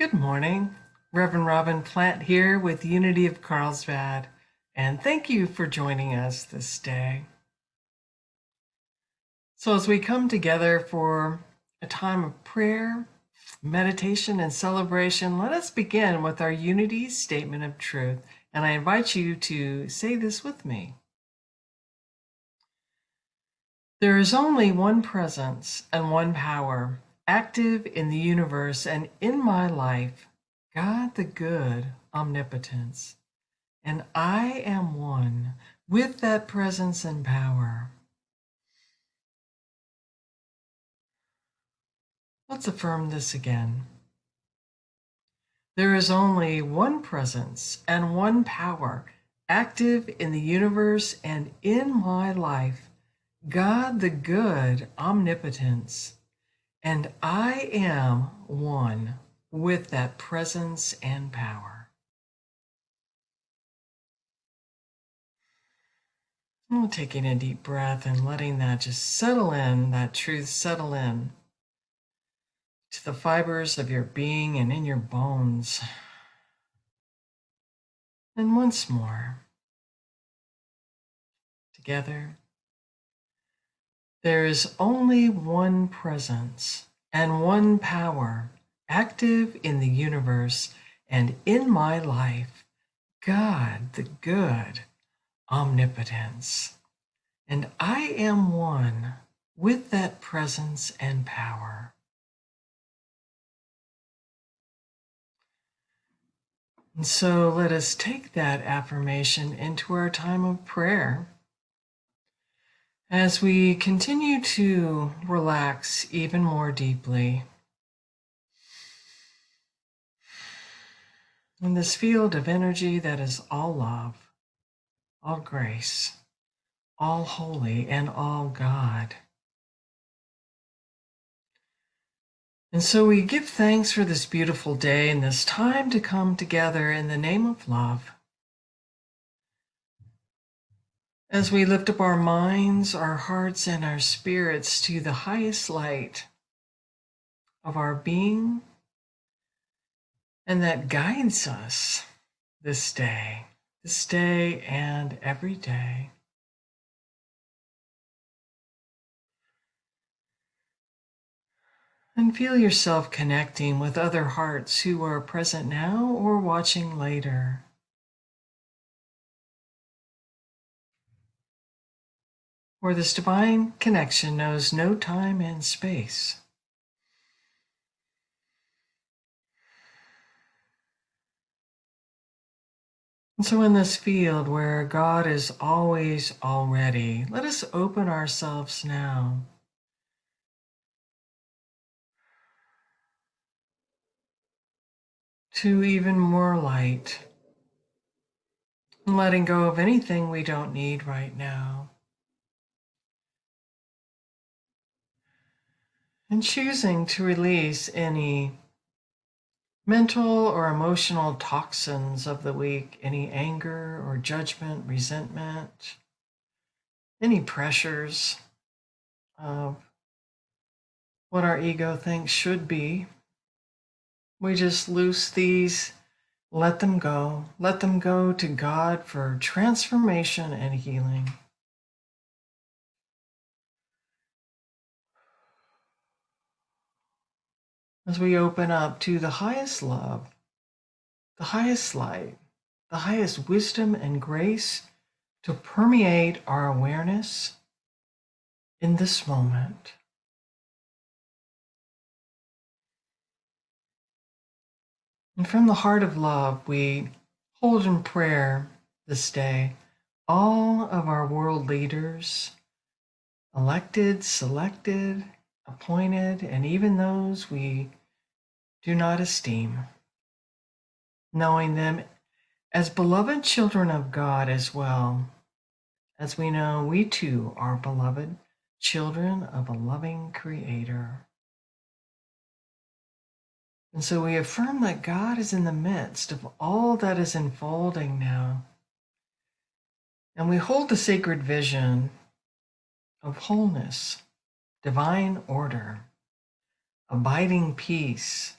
Good morning. Reverend Robyn Plante here with Unity of Carlsbad, and thank you for joining us this day. So as we come together for a time of prayer, meditation, and celebration, let us begin with our Unity Statement of Truth, and I invite you to say this with me. There is only one presence and one power, active in the universe and in my life, God the good omnipotence, and I am one with that presence and power. Let's affirm this again. There is only one presence and one power, active in the universe and in my life, God the good omnipotence, and I am one with that presence and power. And taking a deep breath and letting that just settle in, that truth settle in to the fibers of your being and in your bones. And once more, together, there is only one presence and one power active in the universe and in my life, God the good omnipotence, and I am one with that presence and power. And so let us take that affirmation into our time of prayer as we continue to relax even more deeply in this field of energy that is all love, all grace, all holy, and all God. And so we give thanks for this beautiful day and this time to come together in the name of love. As we lift up our minds, our hearts, and our spirits to the highest light of our being, and that guides us this day and every day. And feel yourself connecting with other hearts who are present now or watching later. For this divine connection knows no time and space. And so in this field where God is always already, let us open ourselves now to even more light, and letting go of anything we don't need right now, and choosing to release any mental or emotional toxins of the week, any anger or judgment, resentment, any pressures of what our ego thinks should be. We just loose these, let them go to God for transformation and healing. As we open up to the highest love, the highest light, the highest wisdom and grace to permeate our awareness in this moment. And from the heart of love, we hold in prayer this day all of our world leaders, elected, selected, appointed, and even those we do not esteem, knowing them as beloved children of God as well, as we know we too are beloved children of a loving Creator. And so we affirm that God is in the midst of all that is unfolding now. And we hold the sacred vision of wholeness, divine order, abiding peace,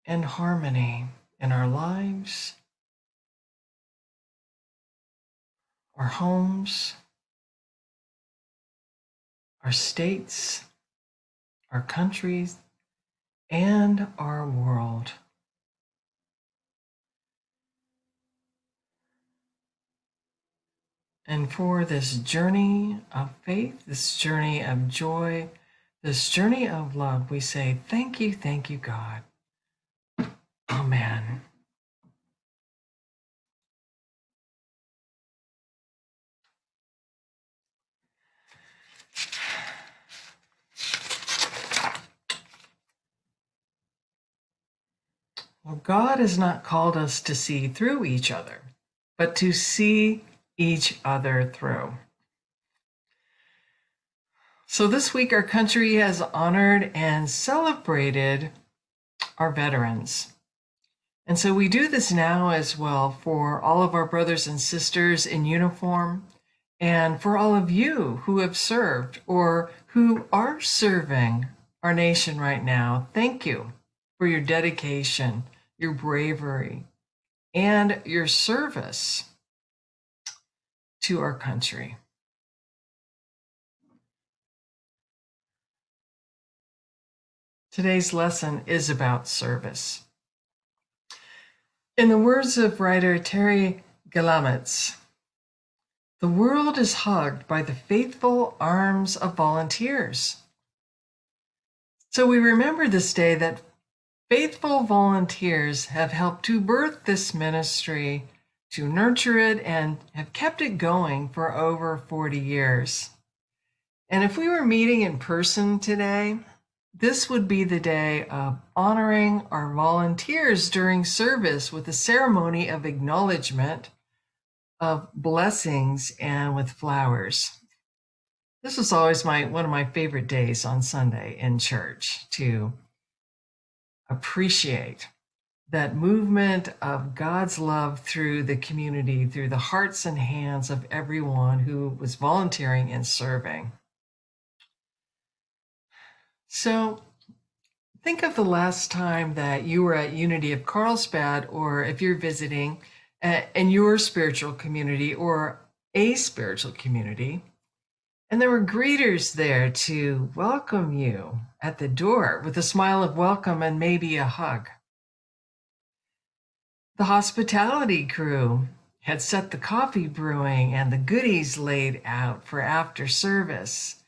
and harmony in our lives, our homes, our states, our countries, and our world. And for this journey of faith, this journey of joy, this journey of love, we say, thank you, God. Amen. Well, God has not called us to see through each other, but to see each other through. So this week, our country has honored and celebrated our veterans. And so we do this now as well for all of our brothers and sisters in uniform, and for all of you who have served or who are serving our nation right now. Thank you for your dedication, your bravery, and your service to our country. Today's lesson is about service. In the words of writer Terry Galamitz, the world is hugged by the faithful arms of volunteers. So we remember this day that faithful volunteers have helped to birth this ministry, to nurture it, and have kept it going for over 40 years. And if we were meeting in person today, this would be the day of honoring our volunteers during service with a ceremony of acknowledgement, of blessings, and with flowers. This was always one of my favorite days on Sunday in church, to appreciate that movement of God's love through the community, through the hearts and hands of everyone who was volunteering and serving. So think of the last time that you were at Unity of Carlsbad, or if you're visiting in your spiritual community or a spiritual community, and there were greeters there to welcome you at the door with a smile of welcome and maybe a hug. The hospitality crew had set the coffee brewing and the goodies laid out for after service.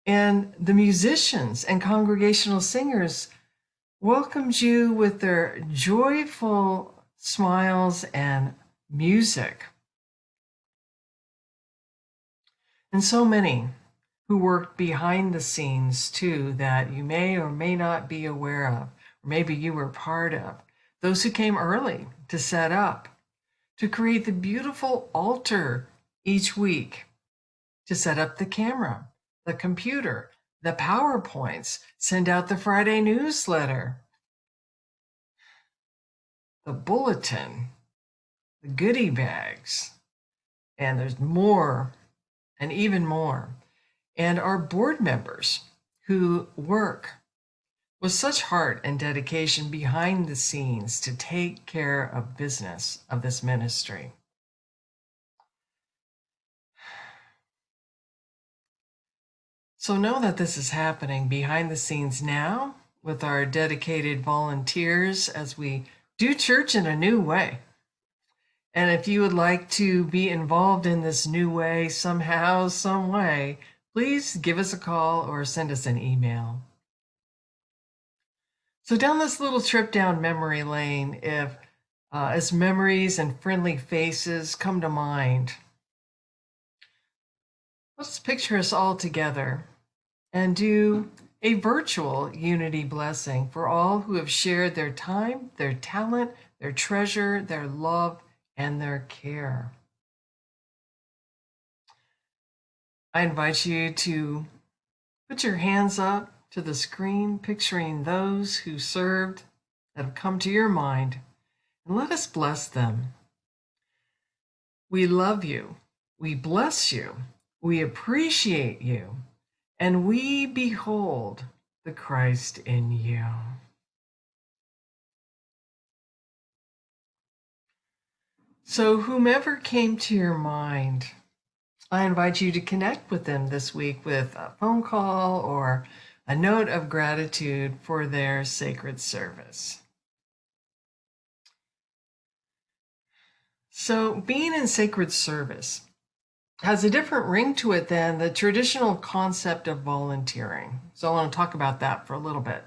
And the musicians and congregational singers welcomed you with their joyful smiles and music. And so many who worked behind the scenes too, that you may or may not be aware of, or maybe you were part of. Those who came early to set up, to create the beautiful altar each week, to set up the camera, the computer, the PowerPoints, send out the Friday newsletter, the bulletin, the goodie bags, and there's more and even more. And our board members who work with such heart and dedication behind the scenes to take care of business of this ministry. So know that this is happening behind the scenes now with our dedicated volunteers as we do church in a new way. And if you would like to be involved in this new way somehow, some way, please give us a call or send us an email. So down this little trip down memory lane, if as memories and friendly faces come to mind, let's picture us all together and do a virtual unity blessing for all who have shared their time, their talent, their treasure, their love, and their care. I invite you to put your hands up to the screen, picturing those who served that have come to your mind, and let us bless them. We love you, we bless you, we appreciate you, and we behold the Christ in you. So, whomever came to your mind, I invite you to connect with them this week with a phone call or a note of gratitude for their sacred service. So, being in sacred service has a different ring to it than the traditional concept of volunteering. So, I want to talk about that for a little bit.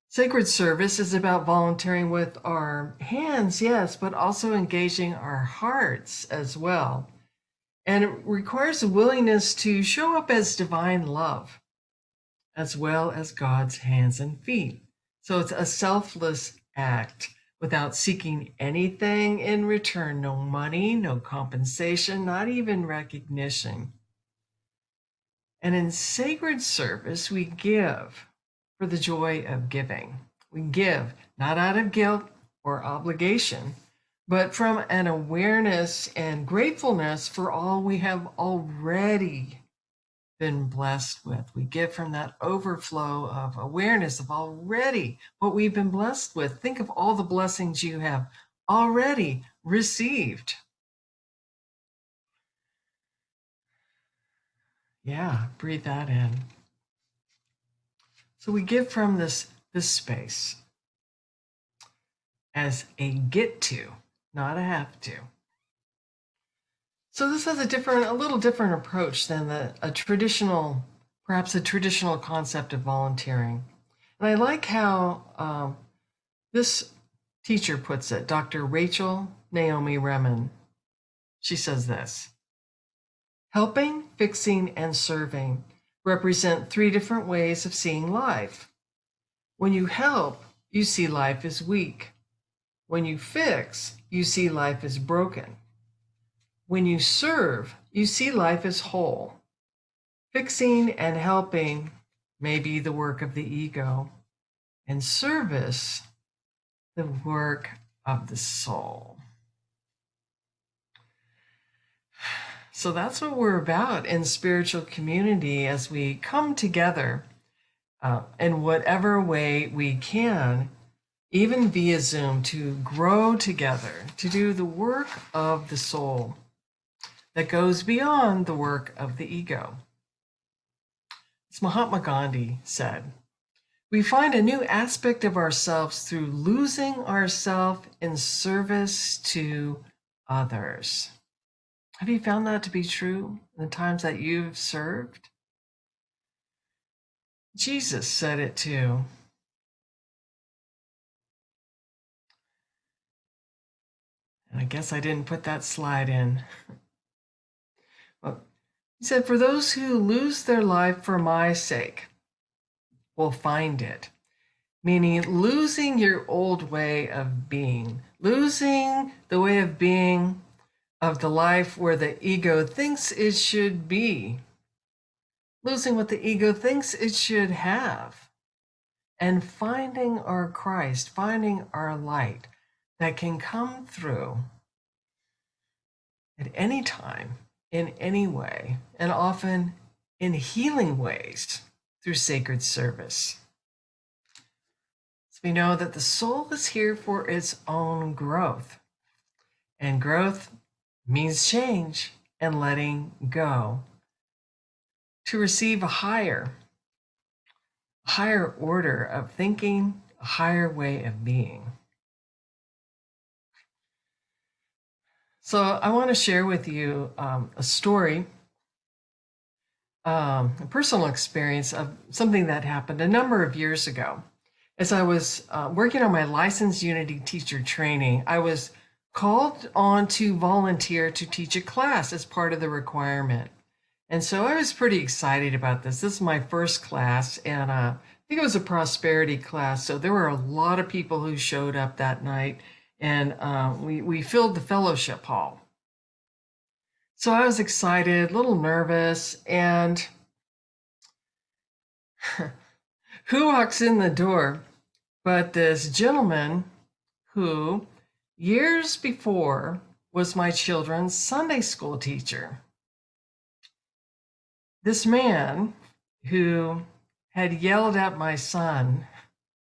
Sacred service is about volunteering with our hands, yes, but also engaging our hearts as well. And it requires a willingness to show up as divine love, as well as God's hands and feet. So it's a selfless act without seeking anything in return, no money, no compensation, not even recognition. And in sacred service, we give for the joy of giving. We give not out of guilt or obligation, but from an awareness and gratefulness for all we have already been blessed with. We give from that overflow of awareness of already what we've been blessed with. Think of all the blessings you have already received. Yeah, breathe that in. So we give from this space as a get to, not a have to. So this has a little different approach than perhaps a traditional concept of volunteering. And I like how this teacher puts it, Dr. Rachel Naomi Remen. She says this: helping, fixing, and serving represent three different ways of seeing life. When you help, you see life as weak. When you fix, you see life as broken. When you serve, you see life as whole. Fixing and helping may be the work of the ego, and service, the work of the soul. So that's what we're about in spiritual community as we come together in whatever way we can, even via Zoom, to grow together, to do the work of the soul that goes beyond the work of the ego. As Mahatma Gandhi said, we find a new aspect of ourselves through losing ourselves in service to others. Have you found that to be true in the times that you've served? Jesus said it too. And I guess I didn't put that slide in. Well, he said, for those who lose their life for my sake will find it. Meaning losing your old way of being, losing the way of being of the life where the ego thinks it should be, losing what the ego thinks it should have, and finding our Christ, finding our light that can come through at any time, in any way, and often in healing ways through sacred service. So we know that the soul is here for its own growth, and growth means change and letting go to receive a higher order of thinking, a higher way of being. So I want to share with you a story, a personal experience of something that happened a number of years ago. As I was working on my licensed Unity teacher training, I was called on to volunteer to teach a class as part of the requirement. And so I was pretty excited about this. This is my first class, and I think it was a prosperity class. So there were a lot of people who showed up that night, and we filled the fellowship hall. So I was excited, a little nervous, and who walks in the door but this gentleman who years before was my children's Sunday school teacher. This man who had yelled at my son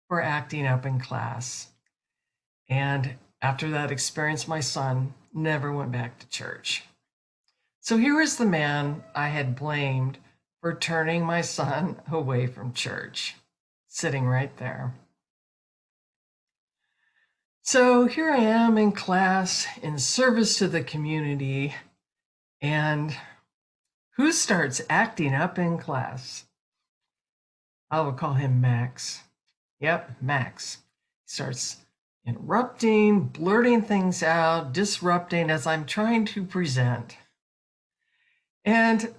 for acting up in class. And after that experience, my son never went back to church. So here was the man I had blamed for turning my son away from church, sitting right there. So here I am in class in service to the community, and who starts acting up in class? I will call him Max. Yep, Max. He starts interrupting, blurting things out, disrupting as I'm trying to present. And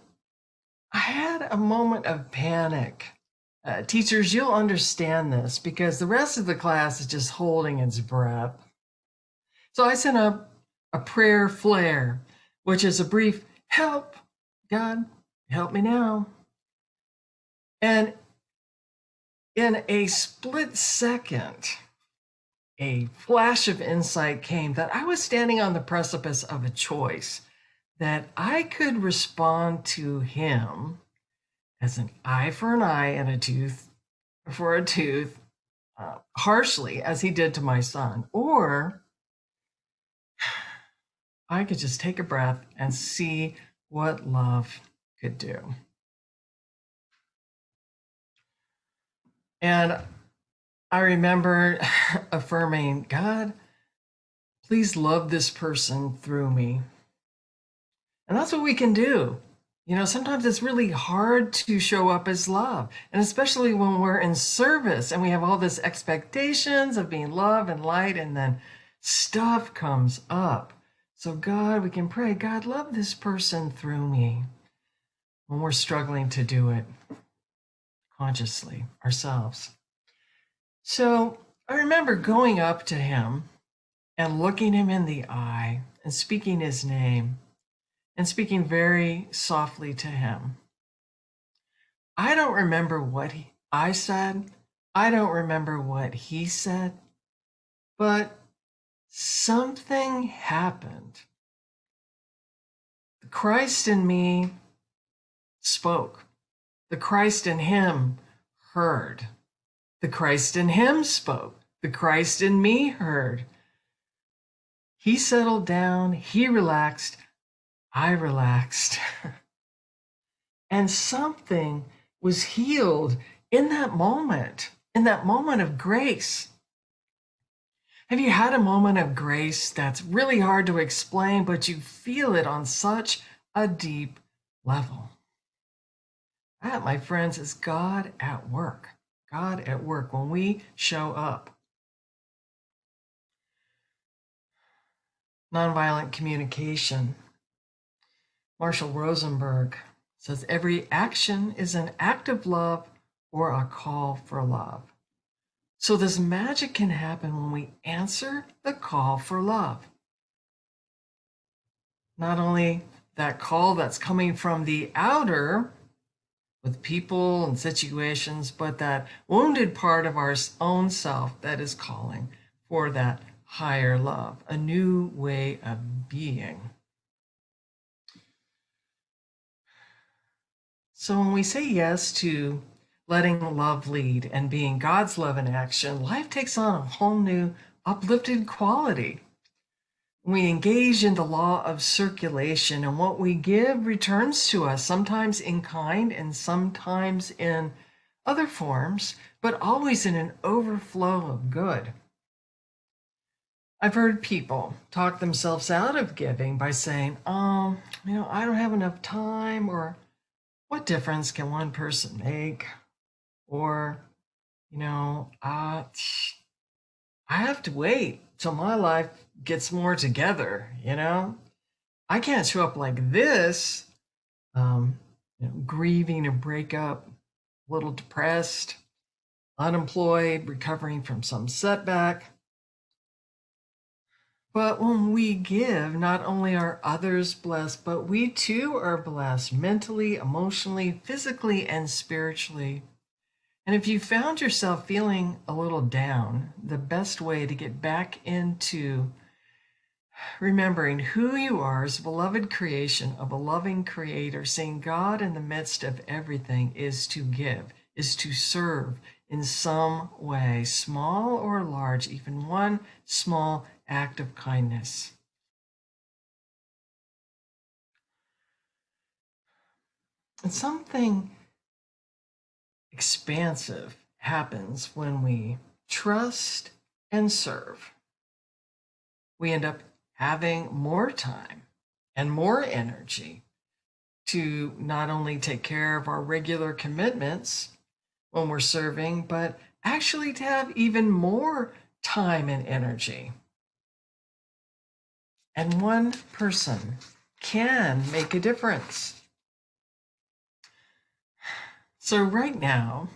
I had a moment of panic. Teachers, you'll understand this because the rest of the class is just holding its breath. So I sent up a prayer flare, which is a brief, help, God, help me now. And in a split second, a flash of insight came that I was standing on the precipice of a choice, that I could respond to him as an eye for an eye and a tooth for a tooth, harshly as he did to my son, or I could just take a breath and see what love could do. And I remember affirming, God, please love this person through me. And that's what we can do. You know, sometimes it's really hard to show up as love, and especially when we're in service and we have all this expectations of being love and light, and then stuff comes up. So God, we can pray, God, love this person through me when we're struggling to do it consciously ourselves. So I remember going up to him and looking him in the eye and speaking his name and speaking very softly to him. I don't remember what I said. I don't remember what he said, but something happened. The Christ in me spoke. The Christ in him heard. The Christ in him spoke. The Christ in me heard. He settled down. He relaxed. I relaxed. And something was healed in that moment of grace. Have you had a moment of grace that's really hard to explain, but you feel it on such a deep level? That, my friends, is God at work. God at work when we show up. Nonviolent communication. Marshall Rosenberg says every action is an act of love or a call for love. So this magic can happen when we answer the call for love. Not only that call that's coming from the outer with people and situations, but that wounded part of our own self that is calling for that higher love, a new way of being. So when we say yes to letting love lead and being God's love in action, life takes on a whole new uplifted quality. We engage in the law of circulation, and what we give returns to us, sometimes in kind and sometimes in other forms, but always in an overflow of good. I've heard people talk themselves out of giving by saying, I don't have enough time, or what difference can one person make? Or, I have to wait till my life gets more together, I can't show up like this, grieving a breakup, a little depressed, unemployed, recovering from some setback. But when we give, not only are others blessed, but we too are blessed mentally, emotionally, physically, and spiritually. And if you found yourself feeling a little down, the best way to get back into remembering who you are as a beloved creation of a loving creator, seeing God in the midst of everything, is to give, is to serve in some way, small or large, even one small act of kindness. And something expansive happens when we trust and serve. We end up having more time and more energy to not only take care of our regular commitments when we're serving, but actually to have even more time and energy. And one person can make a difference. So, right now,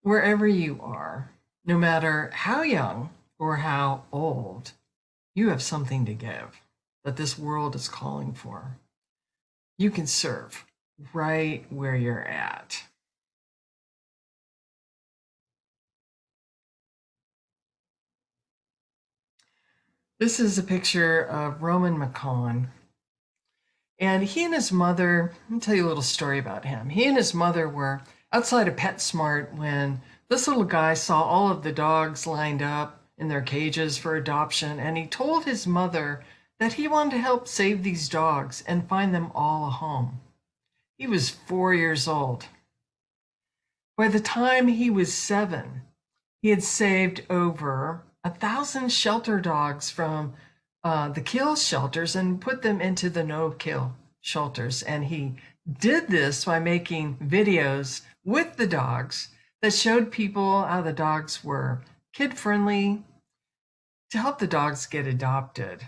wherever you are, no matter how young or how old, you have something to give that this world is calling for. You can serve right where you're at. This is a picture of Roman McCon. And he and his mother, let me tell you a little story about him. He and his mother were outside of PetSmart when this little guy saw all of the dogs lined up in their cages for adoption, and he told his mother that he wanted to help save these dogs and find them all a home. He was 4 years old. By the time he was 7, he had saved over 1,000 shelter dogs from the kill shelters and put them into the no-kill shelters. And he did this by making videos with the dogs that showed people how the dogs were kid-friendly to help the dogs get adopted.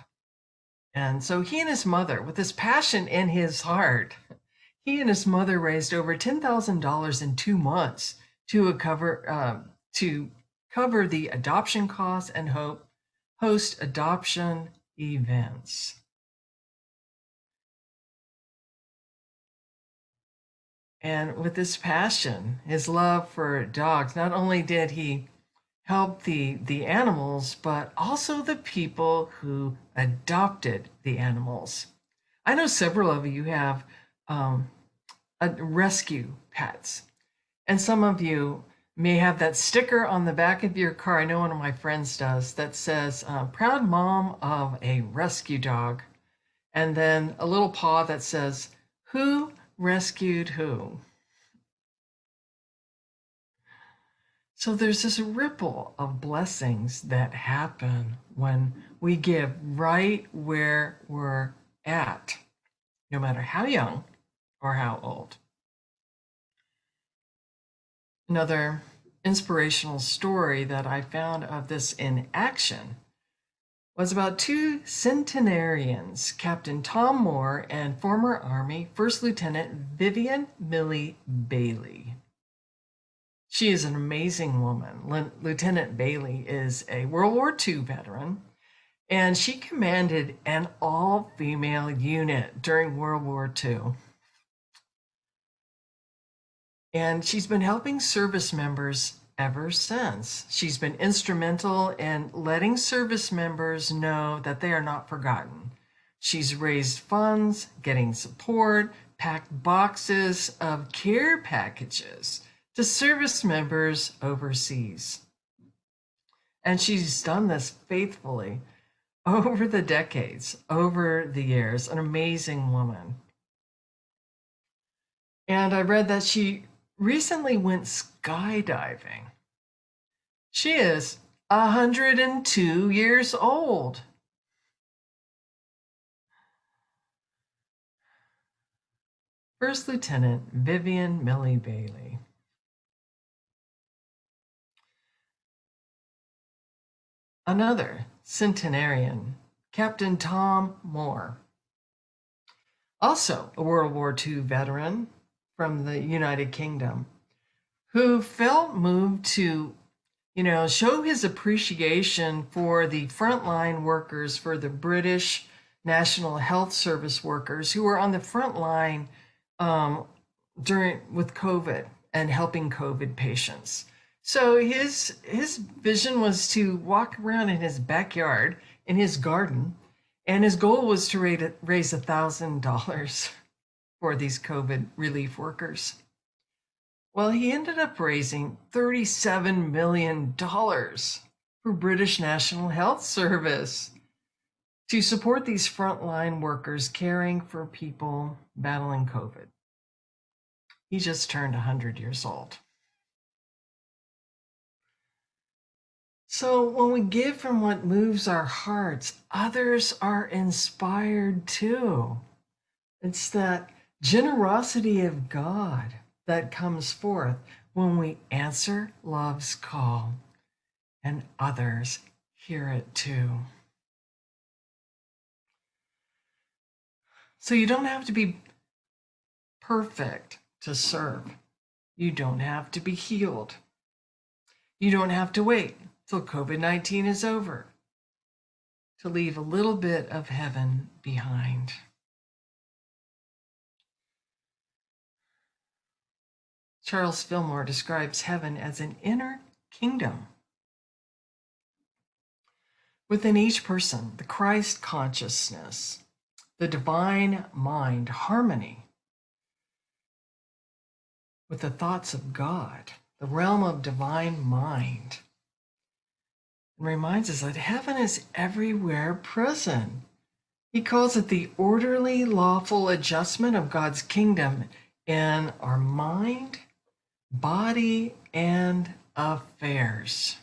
And so he and his mother, with this passion in his heart, he and his mother raised over $10,000 in 2 months to cover the adoption costs and host adoption events. And with this passion, his love for dogs, not only did he help the animals, but also the people who adopted the animals. I know several of you have rescue pets, and some of you may have that sticker on the back of your car. I know one of my friends does that says, proud mom of a rescue dog. And then a little paw that says, who rescued who? So there's this ripple of blessings that happen when we give right where we're at, no matter how young or how old. Another inspirational story that I found of this in action was about 2 centenarians, Captain Tom Moore and former Army First Lieutenant Vivian Millie Bailey. She is an amazing woman. Lieutenant Bailey is a World War II veteran, and she commanded an all-female unit during World War II. And she's been helping service members ever since. She's been instrumental in letting service members know that they are not forgotten. She's raised funds, getting support, packed boxes of care packages to service members overseas. And she's done this faithfully over the decades, over the years, an amazing woman. And I read that she recently went skydiving. She is 102 years old. First Lieutenant Vivian Millie Bailey. Another centenarian, Captain Tom Moore, also a World War II veteran from the United Kingdom, who felt moved to, show his appreciation for the frontline workers, for the British National Health Service workers who were on the front line with COVID and helping COVID patients. So his vision was to walk around in his backyard, in his garden, and his goal was to raise $1,000 for these COVID relief workers. Well, he ended up raising $37 million for British National Health Service to support these frontline workers caring for people battling COVID. He just turned 100 years old. So when we give from what moves our hearts, others are inspired too. It's that generosity of God that comes forth when we answer love's call, and others hear it too. So you don't have to be perfect to serve. You don't have to be healed. You don't have to wait till COVID-19 is over to leave a little bit of heaven behind. Charles Fillmore describes heaven as an inner kingdom. Within each person, the Christ consciousness, the divine mind harmony with the thoughts of God, the realm of divine mind. It reminds us that heaven is everywhere present. He calls it the orderly, lawful adjustment of God's kingdom in our mind, body, and affairs.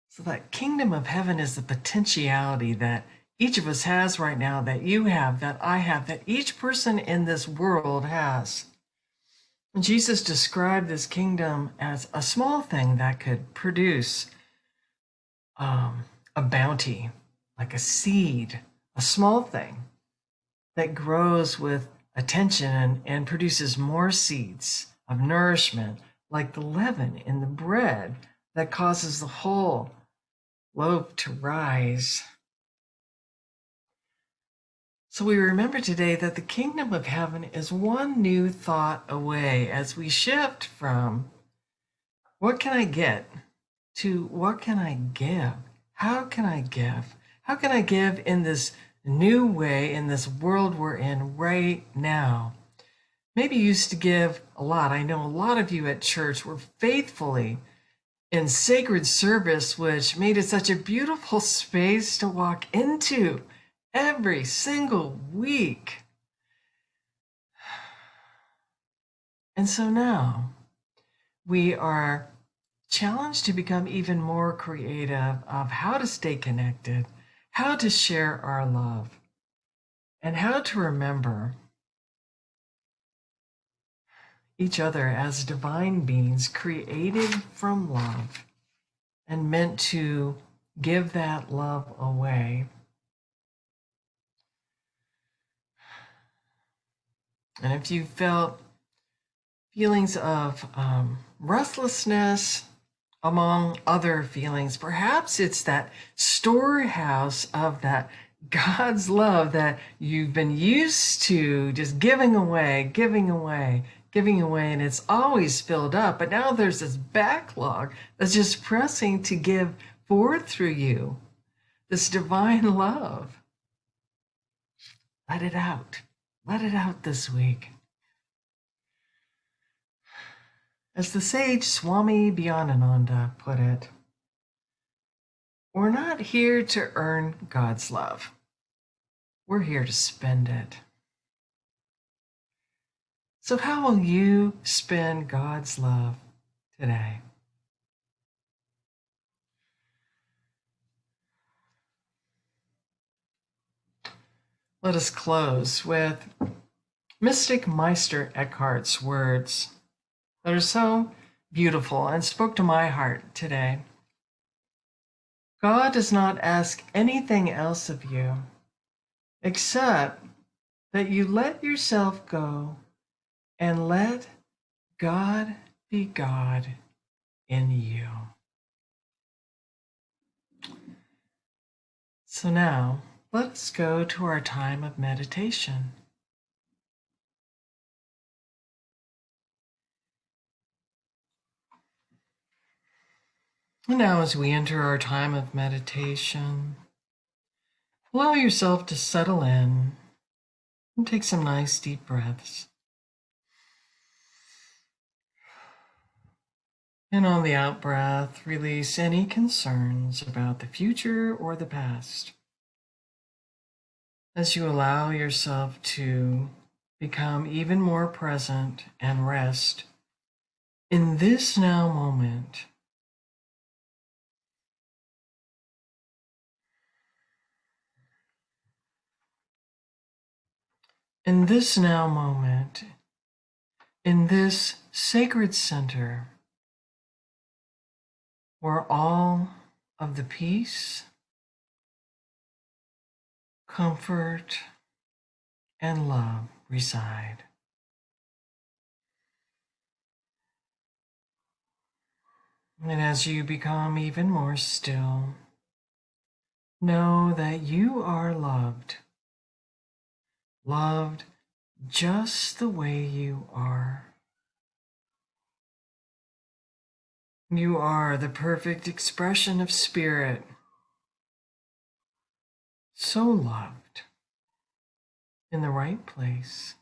So that kingdom of heaven is the potentiality that each of us has right now, that you have, that I have, that each person in this world has. And Jesus described this kingdom as a small thing that could produce a bounty, like a seed, a small thing that grows with attention and produces more seeds of nourishment, like the leaven in the bread that causes the whole loaf to rise. So we remember today that the kingdom of heaven is one new thought away as we shift from what can I get to what can I give? How can I give? How can I give in this new way in this world we're in right now? Maybe you used to give a lot. I know a lot of you at church were faithfully in sacred service, which made it such a beautiful space to walk into every single week. And so now we are challenged to become even more creative of how to stay connected, how to share our love, and how to remember each other as divine beings created from love and meant to give that love away. And if you felt feelings of restlessness, among other feelings, perhaps it's that storehouse of that God's love that you've been used to just giving away, and it's always filled up. But now there's this backlog that's just pressing to give forth through you this divine love. Let it out. Let it out this week. As the sage Swami Bhyanananda put it, we're not here to earn God's love. We're here to spend it. So how will you spend God's love today? Let us close with Mystic Meister Eckhart's words that are so beautiful and spoke to my heart today. God does not ask anything else of you except that you let yourself go and let God be God in you. So now, let us go to our time of meditation. And now, as we enter our time of meditation, allow yourself to settle in and take some nice deep breaths. And on the out breath, release any concerns about the future or the past. As you allow yourself to become even more present and rest in this now moment. In this now moment, in this sacred center, where all of the peace, comfort, and love reside. And as you become even more still, know that you are loved, loved just the way you are. You are the perfect expression of spirit, so loved, in the right place,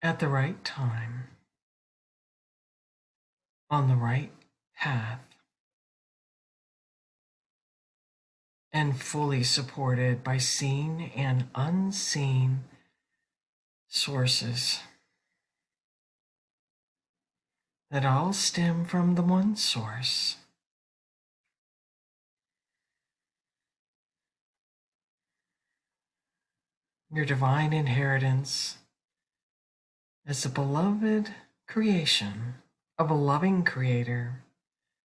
at the right time, on the right path, and fully supported by seen and unseen sources that all stem from the one source. Your divine inheritance as a beloved creation of a loving creator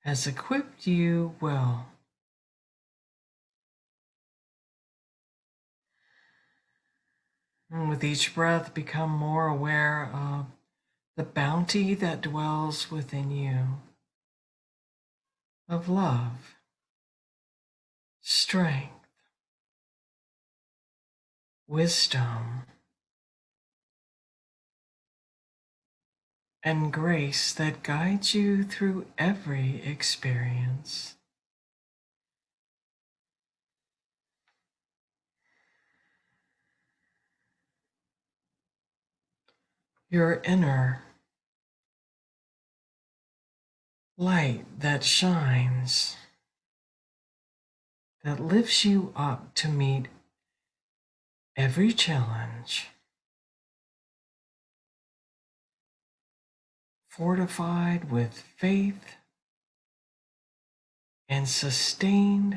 has equipped you well. And with each breath, become more aware of the bounty that dwells within you of love, strength, wisdom, and grace that guides you through every experience. Your inner light that shines, that lifts you up to meet every challenge, fortified with faith and sustained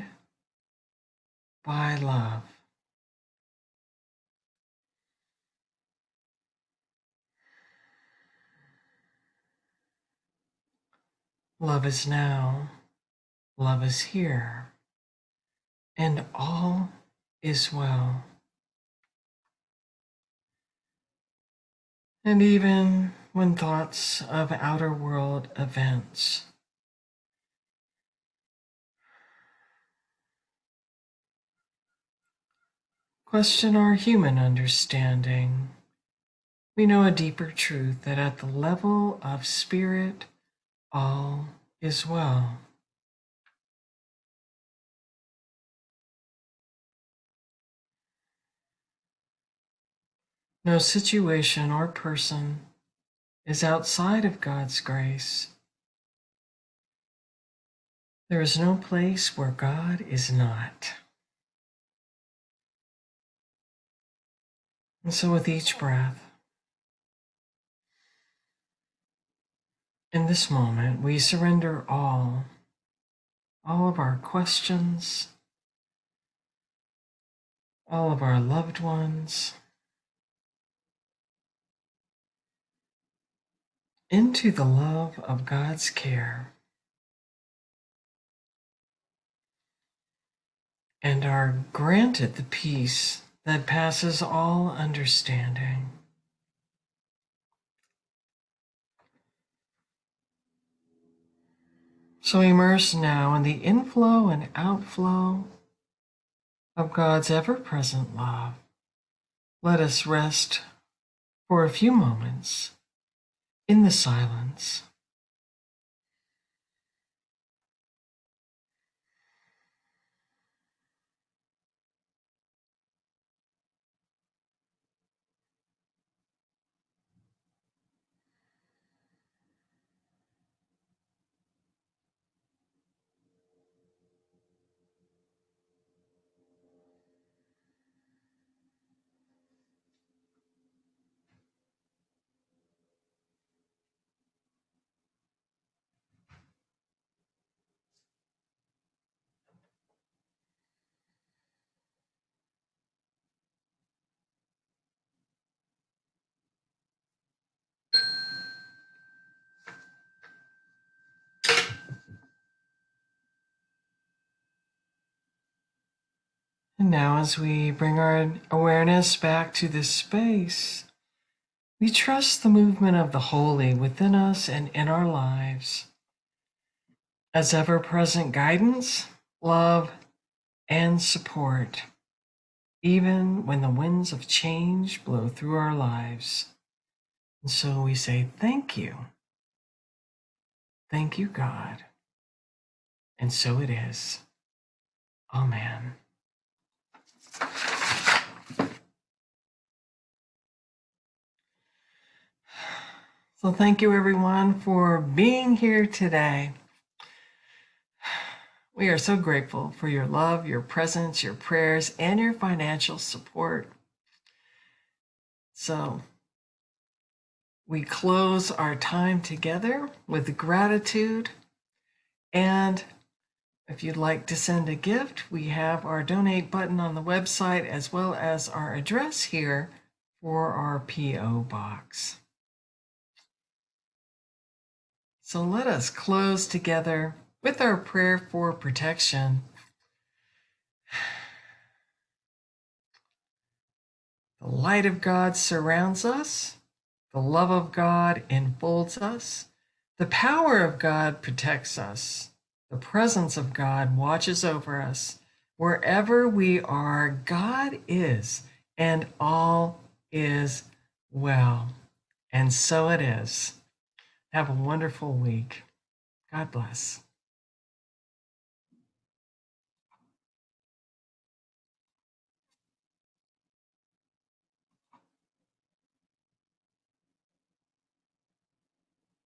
by love. Love is now, love is here, and all is well. And even when thoughts of outer world events question our human understanding, we know a deeper truth that at the level of spirit, all is well. No situation or person is outside of God's grace. There is no place where God is not. And so with each breath, in this moment, we surrender all of our questions, all of our loved ones, into the love of God's care, and are granted the peace that passes all understanding. So immerse now in the inflow and outflow of God's ever-present love. Let us rest for a few moments in the silence. And now, as we bring our awareness back to this space, we trust the movement of the holy within us and in our lives as ever present guidance, love, and support, even when the winds of change blow through our lives. And so we say, thank you. Thank you, God. And so it is. Amen. So thank you, everyone, for being here today. We are so grateful for your love, your presence, your prayers, and your financial support. So we close our time together with gratitude. And if you'd like to send a gift, we have our donate button on the website as well as our address here for our P.O. box. So let us close together with our prayer for protection. The light of God surrounds us. The love of God enfolds us. The power of God protects us. The presence of God watches over us. Wherever we are, God is, and all is well. And so it is. Have a wonderful week. God bless.